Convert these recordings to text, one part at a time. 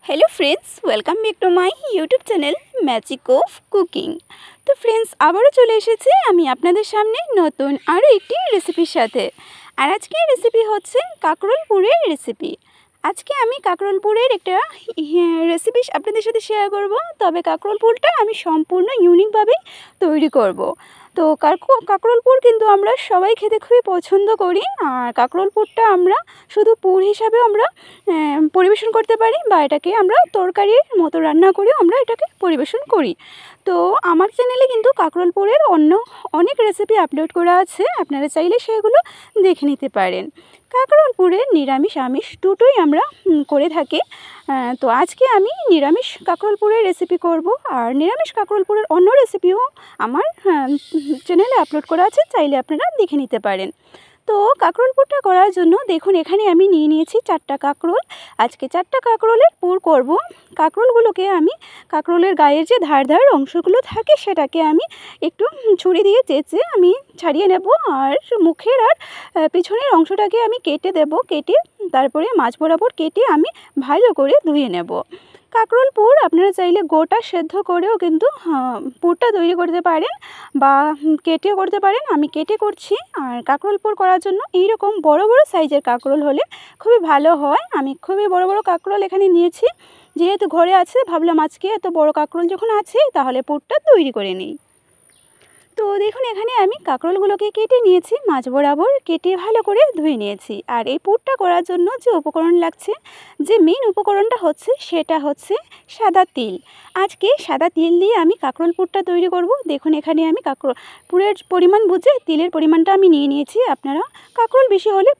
Hello friends welcome back to my YouTube channel magic of cooking. तो friends आबारो चले एसेছি আমি আপনাদের সামনে নতুন আরও একটি রেসিপির সাথে। আর আজকের রেসিপি হচ্ছে কাঁকরোল পুরের রেসিপি। আজকে আমি কাঁকরোল পুরের একটা রেসিপি আপনাদের সাথে শেয়ার করব। তবে কাঁকরোল পুরটা আমি সম্পূর্ণ ইউনিকভাবে তৈরি করব। তো কাঁকরোল পুর কিন্তু আমরা সবাই খেতে খুবই পছন্দ করি। আর কাঁকরোল পুরটা আমরা শুধু পুর হিসাবেও আমরা পরিবেশন করতে পারি, বা এটাকে আমরা তরকারির মতো রান্না করেও আমরা এটাকে পরিবেশন করি। তো আমার চ্যানেলে কিন্তু কাঁকরোল পুরের অন্য অনেক রেসিপি আপলোড করা আছে, আপনারা চাইলে সেগুলো দেখে নিতে পারেন। কাঁকরোল পুরের নিরামিষ আমিষ দুটোই আমরা করে থাকি। তো আজকে আমি নিরামিষ কাঁকরোল পুরের রেসিপি করব। আর নিরামিষ কাঁকরোল পুরের অন্য রেসিপিও আমার চ্যানেলে আপলোড করা আছে, চাইলে আপনারা দেখে নিতে পারেন। তো কাঁকরোল পুরটা করার জন্য দেখুন এখানে আমি নিয়ে নিয়েছি 4টা কাঁকরোল। আজকে 4টা কাঁকরোলের পুর করব। কাঁকরোলগুলোকে আমি কাঁকরোলের গায়ের যে ধার অংশগুলো থাকে সেটাকে আমি একটু ছুরি দিয়ে চেঁচে আমি ছাড়িয়ে নেব। আর মুখের আর পিছনের অংশটাকে আমি কেটে দেব। কেটে তারপরে মাছ বরাবর কেটে আমি ভালো করে ধুয়ে নেব। কাঁকরোল পুর আপনারা চাইলে গোটা সেদ্ধ করেও কিন্তু পুরটা তৈরি করতে পারেন, বা কেটেও করতে পারেন। আমি কেটে করছি। আর কাঁকরোল পুর করার জন্য এইরকম বড় বড় সাইজের কাঁকরোল হলে খুবই ভালো হয়। আমি খুবই বড় বড় কাঁকরোল এখানে নিয়েছি, যেহেতু ঘরে আছে ভাবলাম আজকে এত বড় কাঁকরোল যখন আছে তাহলে পুরটা তৈরি করে নিই। তো দেখুন এখানে আমি কাঁকরোলগুলোকে কেটে নিয়েছি, মাছ বরাবর কেটে ভালো করে ধুয়ে নিয়েছি। আর এই পুরটা করার জন্য যে উপকরণ লাগছে, যে মেন উপকরণটা হচ্ছে সেটা হচ্ছে সাদা তিল। আজকে সাদা তিল দিয়ে আমি কাঁকরোল পুরটা তৈরি করব। দেখুন এখানে আমি পুরের পরিমাণ বুঝে তিলের পরিমাণটা আমি নিয়ে নিয়েছি। আপনারা কাঁকরোল বেশি হলে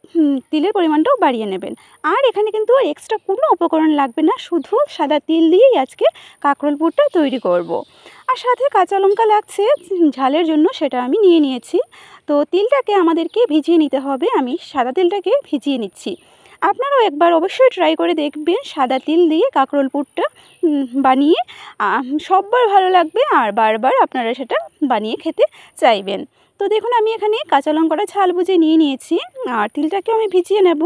তিলের পরিমাণটাও বাড়িয়ে নেবেন। আর এখানে কিন্তু এক্সট্রা কোনো উপকরণ লাগবে না, শুধু সাদা তিল দিয়েই আজকে কাঁকরোল পুরটা তৈরি করব। আর সাথে কাঁচা লঙ্কা লাগছে ঝালের জন্য, সেটা আমি নিয়ে নিয়েছি। তো তিলটাকে আমাদেরকে ভিজিয়ে নিতে হবে, আমি সাদা তিলটাকে ভিজিয়ে নিচ্ছি। আপনারাও একবার অবশ্যই ট্রাই করে দেখবেন সাদা তিল দিয়ে কাঁকরোল পুরটা বানিয়ে, সববার ভালো লাগবে আর বারবার আপনারা সেটা বানিয়ে খেতে চাইবেন। তো দেখুন আমি এখানে কাঁচা লঙ্কাটা ঝাল বুঝে নিয়ে নিয়েছি, আর তিলটাকে আমি ভিজিয়ে নেব।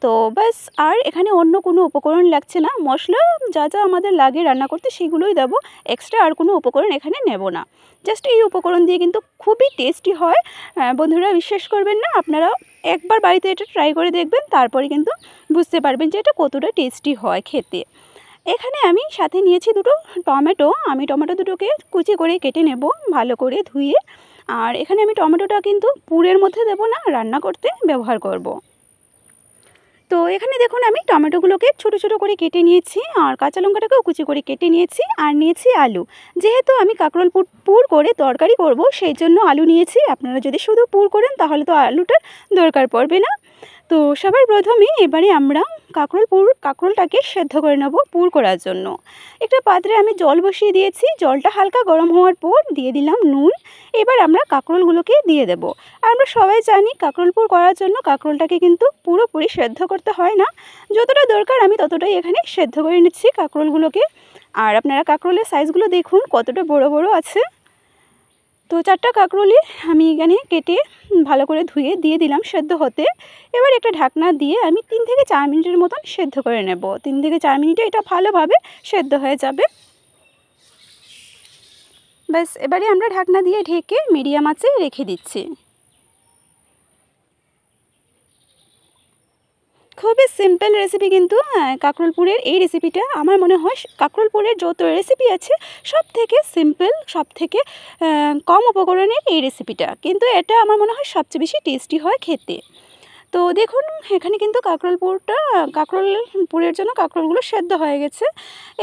তো ব্যাস, আর এখানে অন্য কোনো উপকরণ লাগছে না। মশলা যা যা আমাদের লাগে রান্না করতে সেগুলোই দেবো, এক্সট্রা আর কোনো উপকরণ এখানে নেব না। জাস্ট এই উপকরণ দিয়ে কিন্তু খুবই টেস্টি হয়। বন্ধুরা বিশ্বাস করবেন না, আপনারা একবার বাড়িতে এটা ট্রাই করে দেখবেন, তারপরে কিন্তু বুঝতে পারবেন যে এটা কতটা টেস্টি হয় খেতে। এখানে আমি সাথে নিয়েছি দুটো টমেটো। আমি টমেটো দুটোকে কুচি করে কেটে নেব ভালো করে ধুয়ে। আর এখানে আমি টমেটোটা কিন্তু পুরের মধ্যে দেব না, রান্না করতে ব্যবহার করব। তো এখানে দেখুন আমি টমেটোগুলোকে ছোটো ছোটো করে কেটে নিয়েছি, আর কাঁচা লঙ্কাটাকেও কুচি করে কেটে নিয়েছি। আর নিয়েছি আলু, যেহেতু আমি কাঁকরোল পুর করে তরকারি করব সেই জন্য আলু নিয়েছি। আপনারা যদি শুধু পুর করেন তাহলে তো আলুটার দরকার পড়বে না। তো সবার প্রথমে এবারে আমরা কাঁকরোলটাকে সেদ্ধ করে নেব পুর করার জন্য। একটা পাত্রে আমি জল বসিয়ে দিয়েছি, জলটা হালকা গরম হওয়ার পর দিয়ে দিলাম নুন। এবার আমরা কাঁকরোলগুলোকে দিয়ে দেব। আমরা সবাই জানি কাঁকরোল পুর করার জন্য কাঁকরোলটাকে কিন্তু পুরোপুরি সেদ্ধ করতে হয় না, যতটা দরকার আমি ততটাই এখানে সেদ্ধ করে নিচ্ছি কাঁকরোলগুলোকে। আর আপনারা কাঁকরোলের সাইজগুলো দেখুন কতটা বড় বড় আছে। তো 4টা কাঁকরোলই আমি এখানে কেটে ভালো করে ধুয়ে দিয়ে দিলাম সেদ্ধ হতে। এবার একটা ঢাকনা দিয়ে আমি 3 থেকে 4 মিনিটের মতন সেদ্ধ করে নেব। 3 থেকে 4 মিনিটে এটা ভালোভাবে সেদ্ধ হয়ে যাবে। ব্যাস, এবারে আমরা ঢাকনা দিয়ে ঢেকে মিডিয়াম আঁচে রেখে দিচ্ছি। খুবই সিম্পল রেসিপি কিন্তু কাঁকরোল পুরের এই রেসিপিটা আমার মনে হয় কাঁকরোল পুরের যত রেসিপি আছে সব থেকে সিম্পল, সব থেকে কম উপকরণের এই রেসিপিটা, কিন্তু এটা আমার মনে হয় সবচেয়ে বেশি টেস্টি হয় খেতে। তো দেখুন এখানে কিন্তু কাঁকরোল পুরের জন্য কাঁকরোলগুলো সেদ্ধ হয়ে গেছে।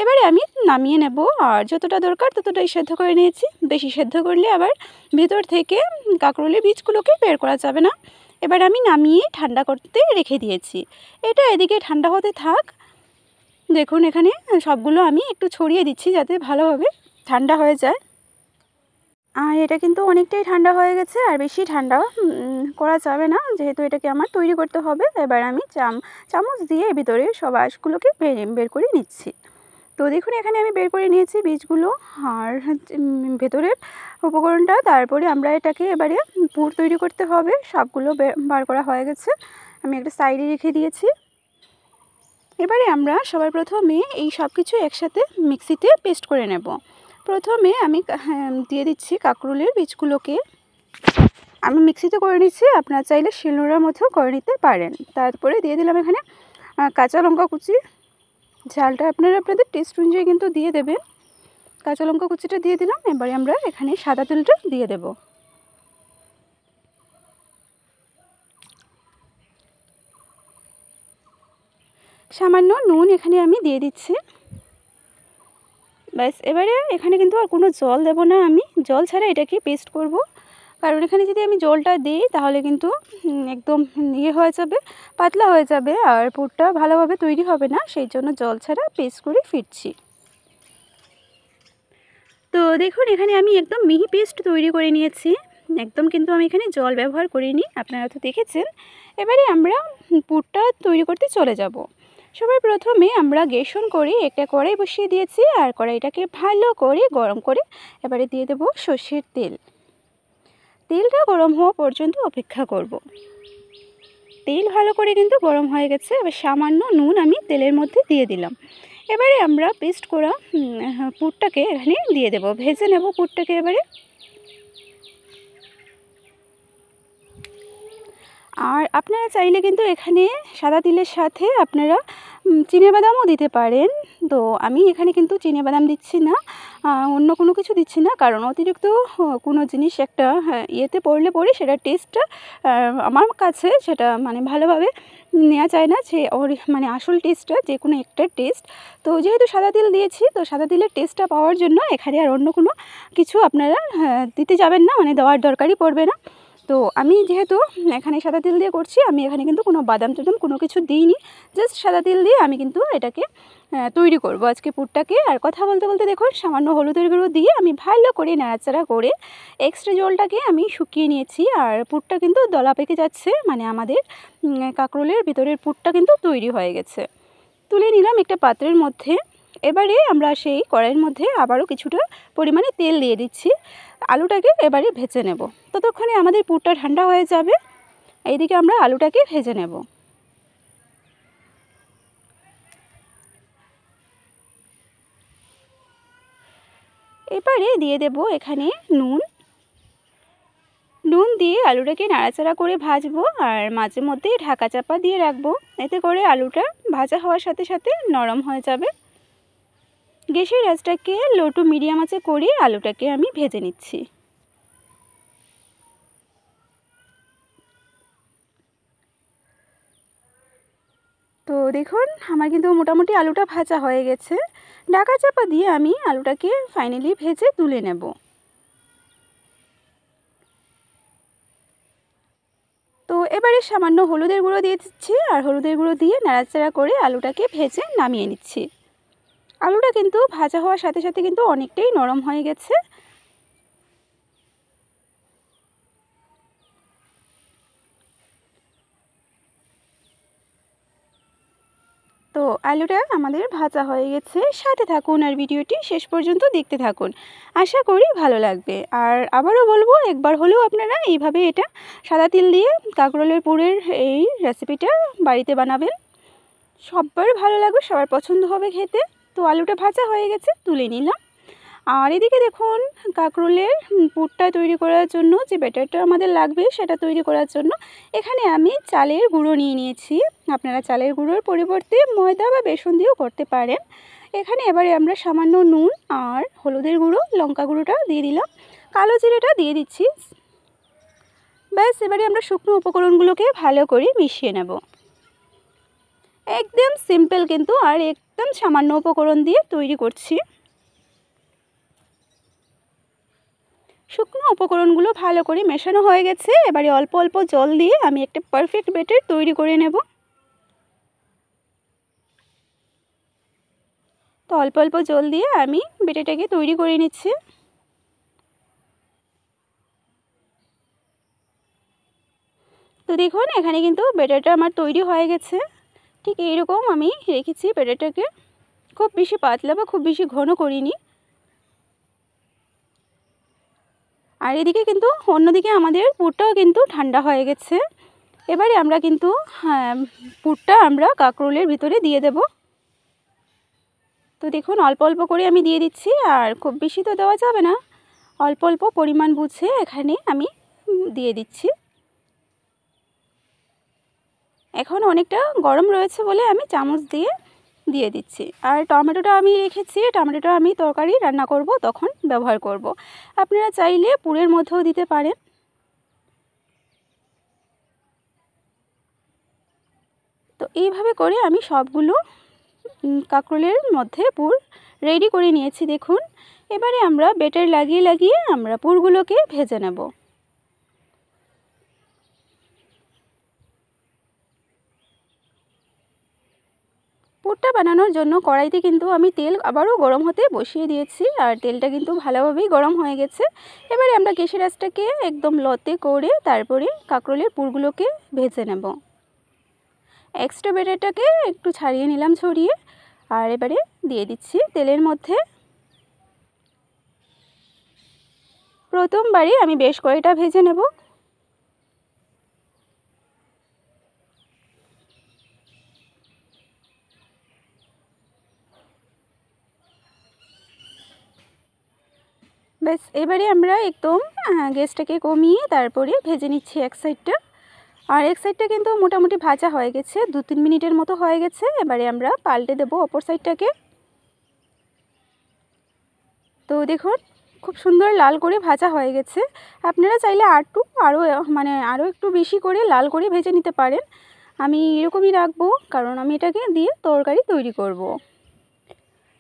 এবারে আমি নামিয়ে নেব। আর যতটা দরকার ততটাই সেদ্ধ করে নিয়েছি, বেশি সেদ্ধ করলে আবার ভেতর থেকে কাঁকরোলের বীজগুলোকে বের করা যাবে না। এবার আমি নামিয়ে ঠান্ডা করতে রেখে দিয়েছি। এটা এদিকে ঠান্ডা হতে থাক। দেখুন এখানে সবগুলো আমি একটু ছড়িয়ে দিচ্ছি যাতে ভালোভাবে ঠান্ডা হয়ে যায়। আর এটা কিন্তু অনেকটাই ঠান্ডা হয়ে গেছে, আর বেশি ঠান্ডা করা যাবে না, যেহেতু এটাকে আমার তৈরি করতে হবে। এবার আমি চামচ দিয়ে ভিতরে সব আঁশগুলোকে বের করে নিচ্ছি। তো দেখুন এখানে আমি বের করে নিয়েছি বীজগুলো আর ভেতরের উপকরণটা। তারপরে আমরা এটাকে এবারে পুর তৈরি করতে হবে। সবগুলো বার করা হয়ে গেছে, আমি একটা সাইডে রেখে দিয়েছি। এবারে আমরা সবার প্রথমে এই সব কিছু একসাথে মিক্সিতে পেস্ট করে নেব। প্রথমে আমি দিয়ে দিচ্ছি কাঁকরোলের বীজগুলোকে। আমি মিক্সিতে করে নিচ্ছি, আপনারা চাইলে শিলনোড়ার মধ্যেও করে নিতে পারেন। তারপরে দিয়ে দিলাম এখানে কাঁচা লঙ্কা কুচি। ঝালটা আপনারা আপনাদের টেস্ট অনুযায়ী কিন্তু দিয়ে দেবেন। কাঁচা লঙ্কা কুচিটা দিয়ে দিলাম। এবারে আমরা এখানে সাদা তেলটা দিয়ে দেব। সামান্য নুন এখানে আমি দিয়ে দিচ্ছি। ব্যাস, এবারে এখানে কিন্তু আর কোনো জল দেব না, আমি জল ছাড়া এটাকে পেস্ট করব। কারণ এখানে যদি আমি জলটা দিই তাহলে কিন্তু একদম হয়ে যাবে, পাতলা হয়ে যাবে, আর পুরটা ভালোভাবে তৈরি হবে না। সেই জন্য জল ছাড়া পেস্ট করে ফিরছি। তো দেখুন এখানে আমি একদম মিহি পেস্ট তৈরি করে নিয়েছি। একদম কিন্তু আমি এখানে জল ব্যবহার করিনি, আপনারা তো দেখেছেন। এবারে আমরা পুরটা তৈরি করতে চলে যাব। সবার প্রথমে আমরা গ্যাস অন করে একটা কড়াই বসিয়ে দিয়েছি, আর কড়াইটাকে ভালো করে গরম করে এবারে দিয়ে দেব সর্ষের তেল। তেলটা গরম হওয়া পর্যন্ত অপেক্ষা করব। তেল ভালো করে কিন্তু গরম হয়ে গেছে। এবার সামান্য নুন আমি তেলের মধ্যে দিয়ে দিলাম। এবারে আমরা পেস্ট করা পুরটাকে এখানে দিয়ে দেব, ভেজে নেব পুরটাকে। এবারে আর আপনারা চাইলে কিন্তু এখানে সাদা তিলের সাথে আপনারা চিনেবাদামও দিতে পারেন। তো আমি এখানে কিন্তু চিনেবাদাম দিচ্ছি না, অন্য কোনো কিছু দিচ্ছি না, কারণ অতিরিক্ত কোনো জিনিস একটা ইয়েতে পড়লে সেটা টেস্টটা আমার কাছে সেটা মানে ভালোভাবে নেওয়া যায় না, যে মানে আসল টেস্টটা যে কোনো একটা টেস্ট। তো যেহেতু সাদা তিল দিয়েছি, তো সাদা তিলের টেস্টটা পাওয়ার জন্য এখানে আর অন্য কোনো কিছু আপনারা দিতে যাবেন না, মানে দেওয়ার দরকারই পড়বে না। তো আমি যেহেতু এখানে সাদা তিল দিয়ে করছি, আমি এখানে কিন্তু কোনো বাদাম টাদাম কোনো কিছু দিইনি, জাস্ট সাদা তিল দিয়ে আমি কিন্তু এটাকে তৈরি করব আজকে পুরটাকে। আর কথা বলতে বলতে দেখুন সামান্য হলুদের গুঁড়ো দিয়ে আমি ভালো করে নাড়াচাড়া করে এক্সট্রা জলটাকে আমি শুকিয়ে নিয়েছি। আর পুরটা কিন্তু দলা পেকে যাচ্ছে, মানে আমাদের কাঁকরোলের ভিতরের পুরটা কিন্তু তৈরি হয়ে গেছে। তুলে নিলাম একটা পাত্রের মধ্যে। এবারে আমরা সেই কড়াইয়ের মধ্যে আবারও কিছুটা পরিমাণে তেল দিয়ে দিচ্ছি। আলুটাকে এবারে ভেজে নেব। ততক্ষণে আমাদের পুরটা ঠান্ডা হয়ে যাবে। এইদিকে আমরা আলুটাকে ভেজে নেব। এবারে দিয়ে দেব এখানে নুন দিয়ে আলুটাকে নাড়াচাড়া করে ভাজবো, আর মাঝে মধ্যে ঢাকা চাপা দিয়ে রাখবো। এতে করে আলুটা ভাজা হওয়ার সাথে সাথে নরম হয়ে যাবে। গ্যাসের আঁচটাকে লো টু মিডিয়াম আঁচে করে আলুটাকে আমি ভেজে নিচ্ছি। তো দেখুন আমার কিন্তু মোটামুটি আলুটা ভাজা হয়ে গেছে। ঢাকা চাপা দিয়ে আমি আলুটাকে ফাইনালি ভেজে তুলে নেব। তো এবারে সামান্য হলুদের গুঁড়ো দিয়ে দিচ্ছি, আর হলুদের গুঁড়ো দিয়ে নাড়াচাড়া করে আলুটাকে ভেজে নামিয়ে নিচ্ছি। আলুটা কিন্তু ভাজা হওয়ার সাথে সাথে কিন্তু অনেকটাই নরম হয়ে গেছে। তো আলুটা আমাদের ভাজা হয়ে গেছে। সাথে থাকুন আর ভিডিওটি শেষ পর্যন্ত দেখতে থাকুন, আশা করি ভালো লাগবে। আর আবারও বলবো, একবার হলেও আপনারা এইভাবে এটা সাদা তিল দিয়ে কাঁকরোলের পুরের এই রেসিপিটা বাড়িতে বানাবেন। সবার ভালো লাগবে, সবার পছন্দ হবে খেতে। তো আলুটা ভাজা হয়ে গেছে, তুলে নিলাম। আর এদিকে দেখুন কাঁকরোলের পুরটা তৈরি করার জন্য যে ব্যাটারটা আমাদের লাগবে সেটা তৈরি করার জন্য এখানে আমি চালের গুঁড়ো নিয়ে নিয়েছি। আপনারা চালের গুঁড়োর পরিবর্তে ময়দা বা বেসন দিয়েও করতে পারেন। এখানে এবারে আমরা সামান্য নুন আর হলুদের গুঁড়ো, লঙ্কা গুঁড়োটা দিয়ে দিলাম, কালো জিরেটা দিয়ে দিচ্ছি। ব্যাস, এবারে আমরা শুকনো উপকরণগুলোকে ভালো করে মিশিয়ে নেব। একদম সিম্পল কিন্তু, আর একদম সামান্য উপকরণ দিয়ে তৈরি করছি। শুকনো উপকরণগুলো ভালো করে মেশানো হয়ে গেছে। এবারে অল্প অল্প জল দিয়ে আমি একটা পারফেক্ট ব্যাটার তৈরি করে নেব। তো অল্প অল্প জল দিয়ে আমি ব্যাটারটাকে তৈরি করে নিচ্ছি। তো দেখুন এখানে কিন্তু ব্যাটারটা আমার তৈরি হয়ে গেছে। ঠিক এইরকম আমি রেখেছি ব্যাটারটাকে, খুব বেশি পাতলা বা খুব বেশি ঘন করিনি। আর এদিকে কিন্তু অন্যদিকে আমাদের পুরটাও কিন্তু ঠান্ডা হয়ে গেছে। এবারে আমরা কিন্তু পুরটা আমরা কাঁকরোলের ভিতরে দিয়ে দেব। তো দেখুন অল্প অল্প করে আমি দিয়ে দিচ্ছি, আর খুব বেশি তো দেওয়া যাবে না, অল্প অল্প পরিমাণ বুঝে এখানে আমি দিয়ে দিচ্ছি। এখন অনেকটা গরম রয়েছে বলে আমি চামচ দিয়ে দিচ্ছি। আর টমেটোটা আমি রেখেছি, টমেটোটা আমি তরকারি রান্না করব তখন ব্যবহার করব। আপনারা চাইলে পুরের মধ্যেও দিতে পারেন। তো এইভাবে করে আমি সবগুলো কাঁকরোলের মধ্যে পুর রেডি করে নিয়েছি দেখুন। এবারে আমরা ব্যাটার লাগিয়ে লাগিয়ে আমরা পুরগুলোকে ভেজে নেব। পুরটা বানানোর জন্য কড়াইতে কিন্তু আমি তেল আবারও গরম হতে বসিয়ে দিয়েছি, আর তেলটা কিন্তু ভালোভাবেই গরম হয়ে গেছে। এবারে আমরা গ্যাসের আঁচটাকে একদম লোতে করে তারপরে কাঁকরোলের পুরগুলোকে ভেজে নেব। এক্সট্রা ব্যাটারটাকে একটু ছাড়িয়ে নিলাম, ছড়িয়ে, আর এবারে দিয়ে দিচ্ছি তেলের মধ্যে। প্রথমবারে আমি বেশ কয়েকটা ভেজে নেব। ব্যাস এবারে আমরা একদম গ্যাসটাকে কমিয়ে তারপরে ভেজে নিচ্ছি এক সাইডটা। আর এক সাইডটা কিন্তু মোটামুটি ভাজা হয়ে গেছে, 2-3 মিনিটের মতো হয়ে গেছে। এবারে আমরা পাল্টে দেব অপর সাইডটাকে। তো দেখুন খুব সুন্দর লাল করে ভাজা হয়ে গেছে। আপনারা চাইলে আরও একটু বেশি করে লাল করে ভেজে নিতে পারেন। আমি এরকমই রাখবো, কারণ আমি এটাকে দিয়ে তরকারি তৈরি করব।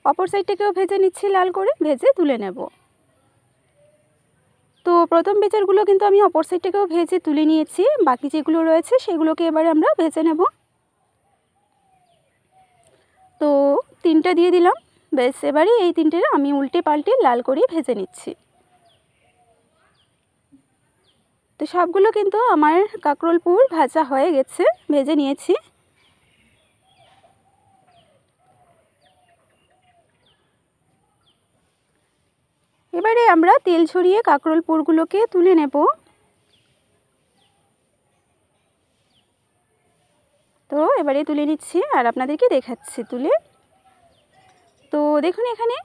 অপর সাইডটাকেও ভেজে নিচ্ছি, লাল করে ভেজে তুলে নেব। তো প্রথম বেচারগুলো কিন্তু আমি অপর সাইডটাকেও ভেজে তুলে নিয়েছি, বাকি যেগুলো রয়েছে সেগুলোকে এবারে আমরা ভেজে নেব। তো 3টা দিয়ে দিলাম। ব্যাস এবারে এই 3টে আমি উল্টে পাল্টে লাল করে ভেজে নিচ্ছি। তো সবগুলো কিন্তু আমার কাঁকরোল পুর ভাজা হয়ে গেছে, ভেজে নিয়েছি। এবারে আমরা তেল ছড়িয়ে কাঁকরোল পুরগুলোকে তুলে নেব। তো এবারে তুলে নিচ্ছি আর আপনাদেরকে দেখাচ্ছি তুলে। তো দেখুন এখানে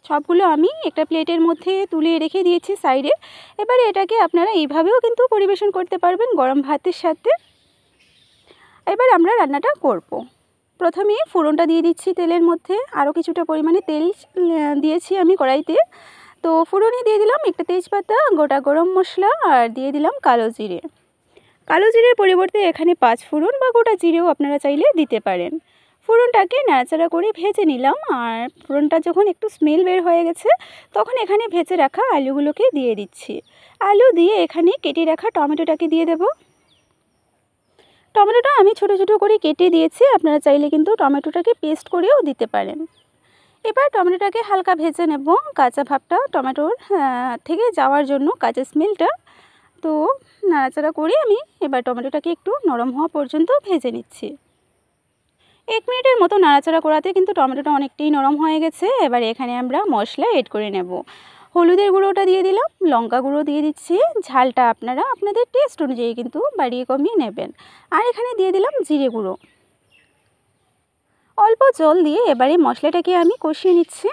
সবগুলো আমি একটা প্লেটের মধ্যে তুলে রেখে দিয়েছি সাইডে। এবারে এটাকে আপনারা এইভাবেও কিন্তু পরিবেশন করতে পারবেন গরম ভাতের সাথে। এবার আমরা রান্নাটা করব। প্রথমে ফোড়নটা দিয়ে দিচ্ছি তেলের মধ্যে, আরও কিছুটা পরিমাণে তেল দিয়েছি আমি কড়াইতে। তো ফোড়নে দিয়ে দিলাম একটা তেজপাতা, গোটা গরম মশলা, আর দিয়ে দিলাম কালো জিরে। কালো জিরের পরিবর্তে এখানে 5 ফোড়ন বা গোটা জিরেও আপনারা চাইলে দিতে পারেন। ফোড়নটাকে নাড়াচাড়া করে ভেজে নিলাম, আর ফোড়নটা যখন একটু স্মেল বের হয়ে গেছে তখন এখানে ভেজে রাখা আলুগুলোকে দিয়ে দিচ্ছি। আলু দিয়ে এখানে কেটে রাখা টমেটোটাকে দিয়ে দেব। টমেটোটা আমি ছোট ছোট করে কেটে দিয়েছি, আপনারা চাইলে কিন্তু টমেটোটাকে পেস্ট করেও দিতে পারেন। এবার টমেটোটাকে হালকা ভেজে নেব, কাঁচা ভাবটা টমেটোর থেকে যাওয়ার জন্য, কাঁচা স্মেলটা। তো নাড়াচাড়া করে আমি এবার টমেটোটাকে একটু নরম হওয়া পর্যন্ত ভেজে নিচ্ছি। 1 মিনিটের মতো নাড়াচাড়া করাতে কিন্তু টমেটোটা অনেকটাই নরম হয়ে গেছে। এবার এখানে আমরা মশলা এড করে নেব। হলুদের গুঁড়োটা দিয়ে দিলাম, লঙ্কা গুঁড়ো দিয়ে দিচ্ছি, ঝালটা আপনারা আপনাদের টেস্ট অনুযায়ী কিন্তু বাড়িয়ে কমিয়ে নেবেন। আর এখানে দিয়ে দিলাম জিরে গুঁড়ো। অল্প জল দিয়ে এবারে মশলাটাকে আমি কষিয়ে নিচ্ছি।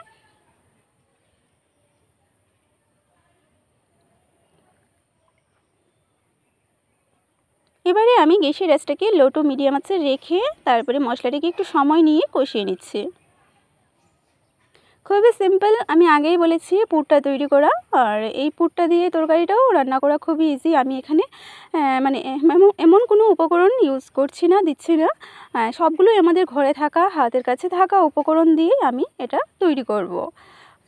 এবারে আমি গ্যাসের আঁচটাকে লো টু মিডিয়াম আঁচে রেখে তারপরে মশলাটাকে একটু সময় নিয়ে কষিয়ে নিচ্ছি। খুবই সিম্পল, আমি আগেই বলেছি পুরটা তৈরি করা, আর এই পুরটা দিয়ে তরকারিটাও রান্না করা খুবই ইজি। আমি এখানে এমন কোনো উপকরণ ইউজ করছি না, দিচ্ছি না। সবগুলোই আমাদের ঘরে থাকা, হাতের কাছে থাকা উপকরণ দিয়ে আমি এটা তৈরি করব।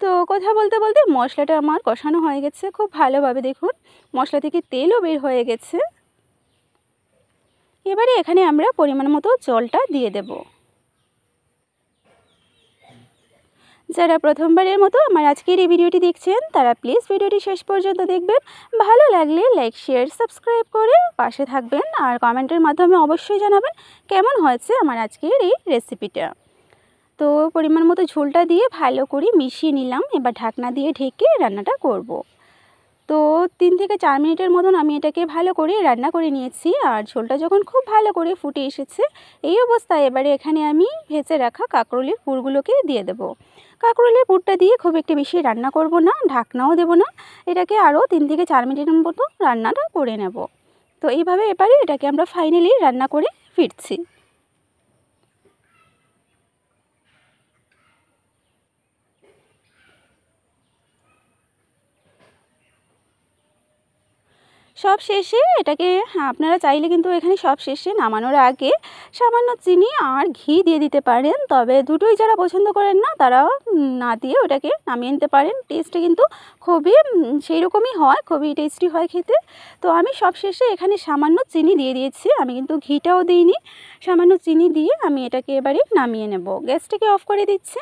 তো কথা বলতে বলতে মশলাটা আমার কষানো হয়ে গেছে খুব ভালোভাবে। দেখুন মশলা থেকে তেলও বের হয়ে গেছে। এবারে এখানে আমরা পরিমাণ মতো জলটা দিয়ে দেব। যারা প্রথমবারের মতো আমার আজকের এই ভিডিওটি দেখছেন তারা প্লিজ ভিডিওটি শেষ পর্যন্ত দেখবেন। ভালো লাগলে লাইক শেয়ার সাবস্ক্রাইব করে পাশে থাকবেন, আর কমেন্টের মাধ্যমে অবশ্যই জানাবেন কেমন হয়েছে আমার আজকের এই রেসিপিটা। তো পরিমাণ মতো ঝোলটা দিয়ে ভালো করে মিশিয়ে নিলাম। এবার ঢাকনা দিয়ে ঢেকে রান্নাটা করব। তো 3 থেকে 4 মিনিটের মতন আমি এটাকে ভালো করে রান্না করে নিয়েছি। আর ঝোলটা যখন খুব ভালো করে ফুটে এসেছে, এই অবস্থায় এবারে এখানে আমি ভেজে রাখা কাঁকরোলের পুরগুলোকে দিয়ে দেব। কাঁকরোলের পুরটা দিয়ে খুব একটু বেশি রান্না করব না, ঢাকনাও দেব না। এটাকে আরও 3 থেকে 4 মিনিটের মতো রান্নাটা করে নেব। তো এইভাবে এবারে এটাকে আমরা ফাইনালি রান্না করে ফিরছি। সব শেষে এটাকে আপনারা চাইলে কিন্তু এখানে সব শেষে নামানোর আগে সামান্য চিনি আর ঘি দিয়ে দিতে পারেন। তবে দুটোই যারা পছন্দ করেন না তারা না দিয়ে ওটাকে নামিয়ে নিতে পারেন। টেস্টটা কিন্তু খুবই সেই রকমই হয়, খুবই টেস্টি হয় খেতে। তো আমি সব শেষে এখানে সামান্য চিনি দিয়ে দিয়েছি, আমি কিন্তু ঘিটাও দিইনি। সামান্য চিনি দিয়ে আমি এটাকে এবারে নামিয়ে নেব। গ্যাসটাকে অফ করে দিচ্ছি।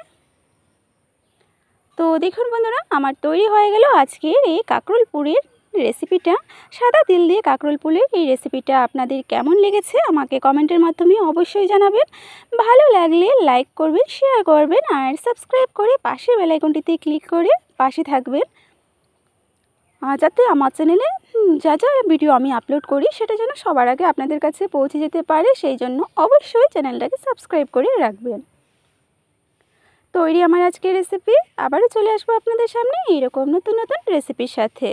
তো দেখুন বন্ধুরা, আমার তৈরি হয়ে গেল আজকের এই কাঁকরোল পুরের রেসিপিটা। সাদা তেল দিয়ে কাঁকরোল পুরের এই রেসিপিটা আপনাদের কেমন লেগেছে আমাকে কমেন্টের মাধ্যমে অবশ্যই জানাবেন। ভালো লাগলে লাইক করবেন, শেয়ার করবেন আর সাবস্ক্রাইব করে পাশের বেল আইকনটিতে ক্লিক করে পাশে থাকবেন, যাতে আমার চ্যানেলে যা যা ভিডিও আমি আপলোড করি সেটা যেন সবার আগে আপনাদের কাছে পৌঁছে যেতে পারে। সেই জন্য অবশ্যই চ্যানেলটাকে সাবস্ক্রাইব করে রাখবেন। তৈরি আমার আজকের রেসিপি। আবারও চলে আসবো আপনাদের সামনে এইরকম নতুন নতুন রেসিপির সাথে।